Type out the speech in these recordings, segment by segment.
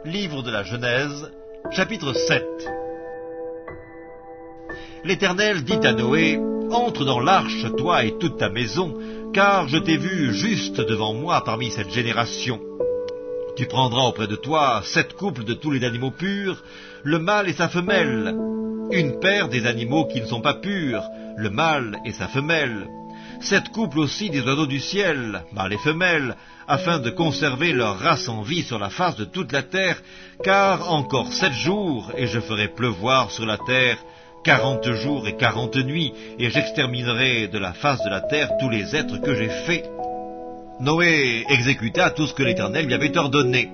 Livre de la Genèse, chapitre 7. L'Éternel dit à Noé, « Entre dans l'arche, toi et toute ta maison, car je t'ai vu juste devant moi parmi cette génération. Tu prendras auprès de toi 7 couples de tous les animaux purs, le mâle et sa femelle, une paire des animaux qui ne sont pas purs, le mâle et sa femelle, 7 couples aussi des oiseaux du ciel, mâles et femelles, afin de conserver leur race en vie sur la face de toute la terre, car encore 7 jours, et je ferai pleuvoir sur la terre 40 jours et 40 nuits, et j'exterminerai de la face de la terre tous les êtres que j'ai faits. » Noé exécuta tout ce que l'Éternel lui avait ordonné.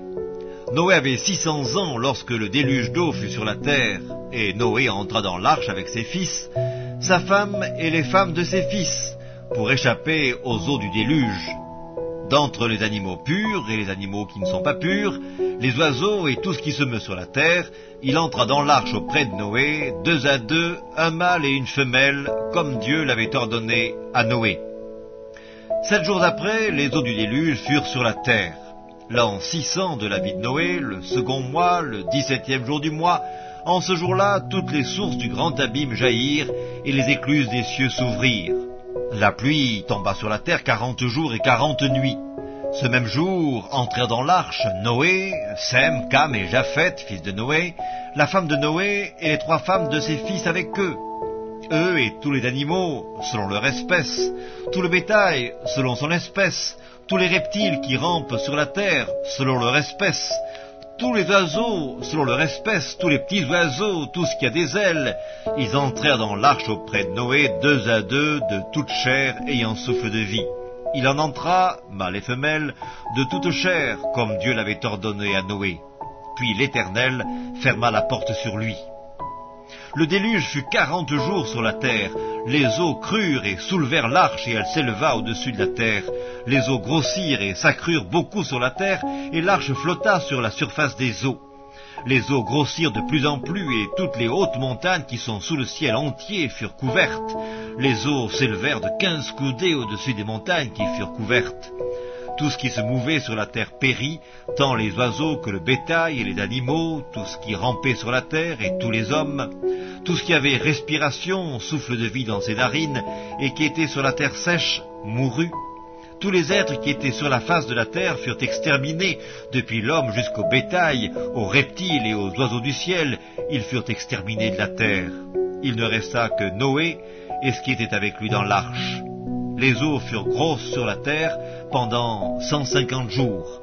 Noé avait 600 ans lorsque le déluge d'eau fut sur la terre, et Noé entra dans l'arche avec ses fils, sa femme et les femmes de ses fils, pour échapper aux eaux du déluge. D'entre les animaux purs et les animaux qui ne sont pas purs, les oiseaux et tout ce qui se meut sur la terre, il entra dans l'arche auprès de Noé, 2 à 2, un mâle et une femelle, comme Dieu l'avait ordonné à Noé. 7 jours après, les eaux du déluge furent sur la terre. L'an 600 de la vie de Noé, le second mois, le 17e jour du mois, en ce jour-là, toutes les sources du grand abîme jaillirent, et les écluses des cieux s'ouvrirent. La pluie tomba sur la terre 40 jours et 40 nuits. Ce même jour entrèrent dans l'arche Noé, Sem, Cam et Japheth, fils de Noé, la femme de Noé et les 3 femmes de ses fils avec eux. Eux et tous les animaux, selon leur espèce, tout le bétail, selon son espèce, tous les reptiles qui rampent sur la terre, selon leur espèce, tous les oiseaux, selon leur espèce, tous les petits oiseaux, tout ce qui a des ailes, ils entrèrent dans l'arche auprès de Noé, 2 à 2, de toute chair ayant souffle de vie. Il en entra, mâle et femelle, de toute chair, comme Dieu l'avait ordonné à Noé. Puis l'Éternel ferma la porte sur lui. Le déluge fut 40 jours sur la terre. Les eaux crurent et soulevèrent l'arche, et elle s'éleva au-dessus de la terre. Les eaux grossirent et s'accrurent beaucoup sur la terre, et l'arche flotta sur la surface des eaux. Les eaux grossirent de plus en plus, et toutes les hautes montagnes qui sont sous le ciel entier furent couvertes. Les eaux s'élevèrent de 15 coudées au-dessus des montagnes qui furent couvertes. Tout ce qui se mouvait sur la terre périt, tant les oiseaux que le bétail et les animaux, tout ce qui rampait sur la terre et tous les hommes, tout ce qui avait respiration, souffle de vie dans ses narines, et qui était sur la terre sèche, mourut. Tous les êtres qui étaient sur la face de la terre furent exterminés, depuis l'homme jusqu'au bétail, aux reptiles et aux oiseaux du ciel, ils furent exterminés de la terre. Il ne resta que Noé et ce qui était avec lui dans l'arche. Les eaux furent grosses sur la terre pendant 150 jours.